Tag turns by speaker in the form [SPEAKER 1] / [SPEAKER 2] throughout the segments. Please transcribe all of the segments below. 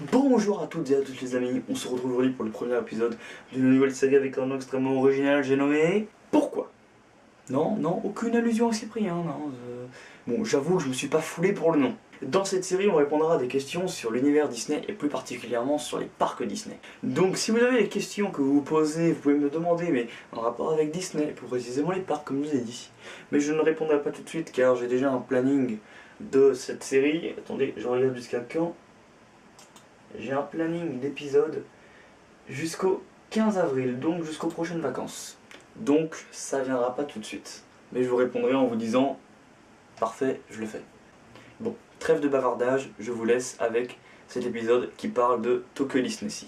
[SPEAKER 1] Bonjour à toutes et à tous les amis, on se retrouve aujourd'hui pour le premier épisode d'une nouvelle série avec un nom extrêmement original, j'ai nommé Pourquoi? Non, aucune allusion à Cyprien, non. Bon, j'avoue que je me suis pas foulé pour le nom. Dans cette série, on répondra à des questions sur l'univers Disney et plus particulièrement sur les parcs Disney. Donc si vous avez des questions que vous vous posez, vous pouvez me demander, mais en rapport avec Disney, plus précisément les parcs comme je vous ai dit. Mais je ne répondrai pas tout de suite car j'ai déjà un planning de cette série. Attendez, je regarde jusqu'à quand. J'ai un planning d'épisodes jusqu'au 15 avril, donc jusqu'aux prochaines vacances. Donc ça viendra pas tout de suite. Mais je vous répondrai en vous disant parfait, je le fais. Bon, trêve de bavardage, je vous laisse avec cet épisode qui parle de Tokyo Disney-Sea.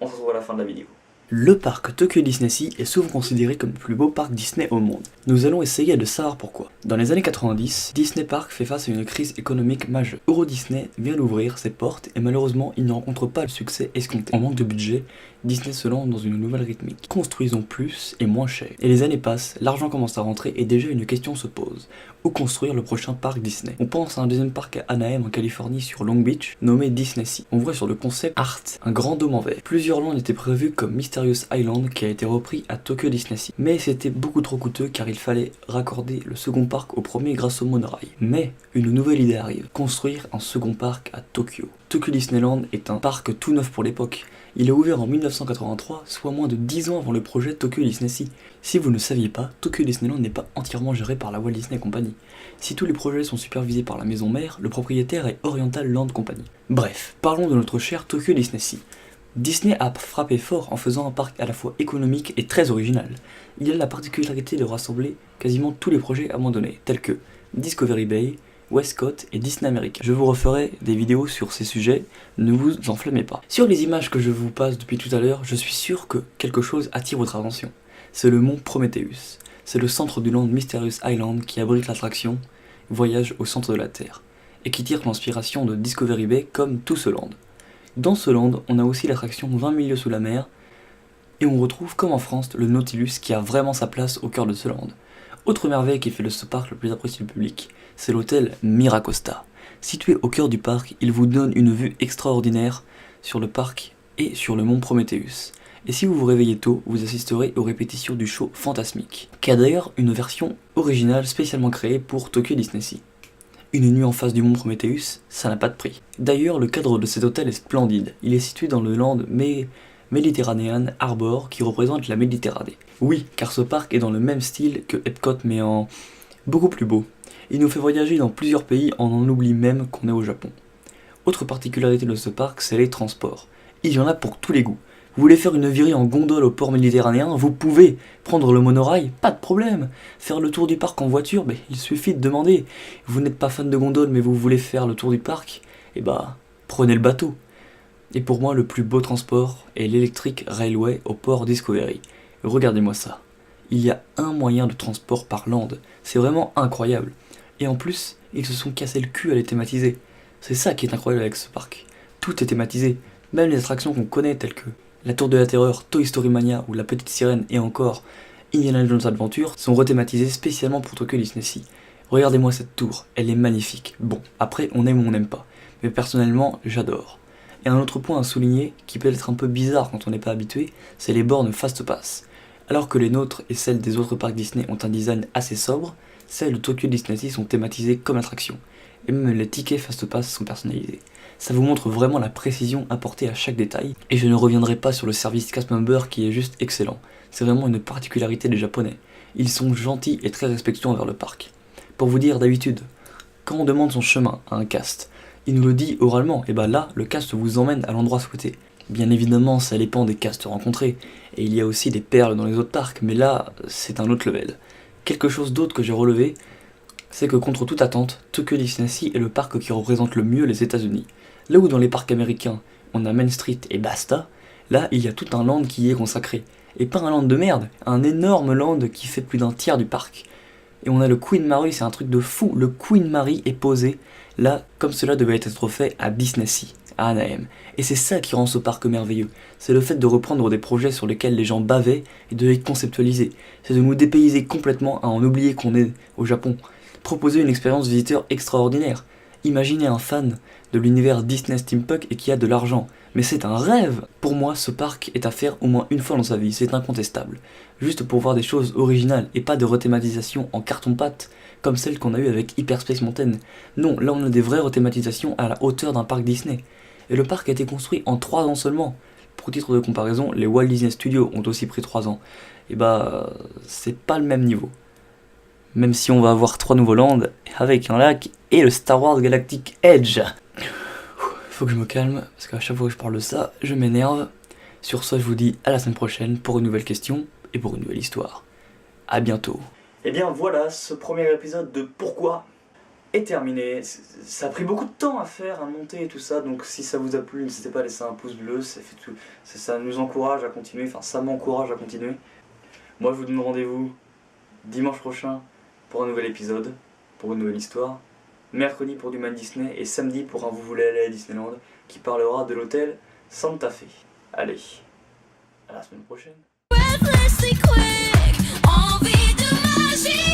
[SPEAKER 1] On se retrouve à la fin de la vidéo. Le parc Tokyo Disney-Sea est souvent considéré comme le plus beau parc Disney au monde. Nous allons essayer de savoir pourquoi. Dans les années 90, Disney Park fait face à une crise économique majeure. Euro Disney vient d'ouvrir ses portes et malheureusement il ne rencontre pas le succès escompté. En manque de budget, Disney se lance dans une nouvelle rythmique. Construisons plus et moins cher. Et les années passent, l'argent commence à rentrer et déjà une question se pose. Où construire le prochain parc Disney? On pense à un deuxième parc à Anaheim en Californie sur Long Beach, nommé Disney-Sea. On voit sur le concept art un grand dôme en verre. Plusieurs landes étaient prévues comme Mysterious Island qui a été repris à Tokyo Disney-Sea. Mais c'était beaucoup trop coûteux car il fallait raccorder le second parc au premier grâce au monorail. Mais une nouvelle idée arrive, construire un second parc à Tokyo. Tokyo Disneyland est un parc tout neuf pour l'époque. Il a ouvert en 1983, soit moins de 10 ans avant le projet Tokyo Disney-Sea. Si vous ne saviez pas, Tokyo Disneyland n'est pas entièrement géré par la Walt Disney Company. Si tous les projets sont supervisés par la maison mère, le propriétaire est Oriental Land Company. Bref, parlons de notre cher Tokyo Disney-Sea. Disney a frappé fort en faisant un parc à la fois économique et très original. Il a la particularité de rassembler quasiment tous les projets abandonnés, tels que Discovery Bay, Westcott et Disney America. Je vous referai des vidéos sur ces sujets, ne vous enflammez pas. Sur les images que je vous passe depuis tout à l'heure, je suis sûr que quelque chose attire votre attention. C'est le mont Prometheus. C'est le centre du land Mysterious Island qui abrite l'attraction Voyage au centre de la Terre, et qui tire l'inspiration de Discovery Bay comme tout ce land. Dans ce land, on a aussi l'attraction 20 milieux sous la mer, et on retrouve comme en France le Nautilus qui a vraiment sa place au cœur de ce land. Autre merveille qui fait de ce parc le plus apprécié du public, c'est l'hôtel Miracosta. Situé au cœur du parc, il vous donne une vue extraordinaire sur le parc et sur le mont Prometheus. Et si vous vous réveillez tôt, vous assisterez aux répétitions du show Fantasmique, qui a d'ailleurs une version originale spécialement créée pour Tokyo Disney-Sea. Une nuit en face du mont Prometheus, ça n'a pas de prix. D'ailleurs, le cadre de cet hôtel est splendide. Il est situé dans le land Mediterranean Harbor qui représente la Méditerranée. Oui, car ce parc est dans le même style que Epcot mais en beaucoup plus beau. Il nous fait voyager dans plusieurs pays, on en oublie même qu'on est au Japon. Autre particularité de ce parc, c'est les transports. Il y en a pour tous les goûts. Vous voulez faire une virée en gondole au port méditerranéen, vous pouvez. Prendre le monorail, pas de problème. Faire le tour du parc en voiture, il suffit de demander. Vous n'êtes pas fan de gondole mais vous voulez faire le tour du parc, prenez le bateau. Et pour moi, le plus beau transport est l'Electric Railway au port Discovery. Regardez-moi ça. Il y a un moyen de transport par land. C'est vraiment incroyable. Et en plus, ils se sont cassés le cul à les thématiser. C'est ça qui est incroyable avec ce parc. Tout est thématisé. Même les attractions qu'on connaît telles que la Tour de la Terreur, Toy Story Mania ou La Petite Sirène et encore Indiana Jones Adventure sont rethématisées spécialement pour Tokyo Disney-Sea. Regardez-moi cette tour, elle est magnifique. Bon, après on aime ou on n'aime pas. Mais personnellement, j'adore. Et un autre point à souligner, qui peut être un peu bizarre quand on n'est pas habitué, c'est les bornes Fast Pass. Alors que les nôtres et celles des autres parcs Disney ont un design assez sobre, celles de Tokyo Disney-Sea sont thématisées comme attraction. Et même les tickets Fast Pass sont personnalisés. Ça vous montre vraiment la précision apportée à chaque détail, et je ne reviendrai pas sur le service cast member qui est juste excellent. C'est vraiment une particularité des Japonais. Ils sont gentils et très respectueux envers le parc. Pour vous dire, d'habitude, quand on demande son chemin à un cast, il nous le dit oralement, et là, le cast vous emmène à l'endroit souhaité. Bien évidemment, ça dépend des castes rencontrés, et il y a aussi des perles dans les autres parcs, mais là, c'est un autre level. Quelque chose d'autre que j'ai relevé, c'est que contre toute attente, Tokyo Disney-Sea est le parc qui représente le mieux les États-Unis. Là où dans les parcs américains, on a Main Street et basta, là il y a tout un land qui y est consacré. Et pas un land de merde, un énorme land qui fait plus d'un tiers du parc. Et on a le Queen Mary, c'est un truc de fou, le Queen Mary est posé là comme cela devait être fait à Disney-Sea, à Anaheim. Et c'est ça qui rend ce parc merveilleux, c'est le fait de reprendre des projets sur lesquels les gens bavaient et de les conceptualiser. C'est de nous dépayser complètement à en oublier qu'on est au Japon. Proposer une expérience visiteur extraordinaire. Imaginez un fan de l'univers Disney Steampunk et qui a de l'argent. Mais c'est un rêve! Pour moi, ce parc est à faire au moins une fois dans sa vie, c'est incontestable. Juste pour voir des choses originales et pas de rethématisation en carton-pâte comme celle qu'on a eue avec Hyperspace Mountain. Non, là on a des vraies rethématisations à la hauteur d'un parc Disney. Et le parc a été construit en 3 ans seulement. Pour titre de comparaison, les Walt Disney Studios ont aussi pris 3 ans. Et c'est pas le même niveau. Même si on va avoir 3 nouveaux lands avec un lac et le Star Wars Galactic Edge. Faut que je me calme, parce qu'à chaque fois que je parle de ça, je m'énerve. Sur ce, je vous dis à la semaine prochaine pour une nouvelle question et pour une nouvelle histoire. A bientôt. Et bien voilà, ce premier épisode de Pourquoi est terminé. Ça a pris beaucoup de temps à faire, à monter et tout ça, donc si ça vous a plu, n'hésitez pas à laisser un pouce bleu, ça nous encourage à continuer, enfin ça m'encourage à continuer. Moi je vous donne rendez-vous dimanche prochain pour un nouvel épisode, pour une nouvelle histoire, mercredi pour du Man Disney et samedi pour un Vous voulez aller à Disneyland qui parlera de l'hôtel Santa Fe. Allez, à la semaine prochaine. Envie de magie.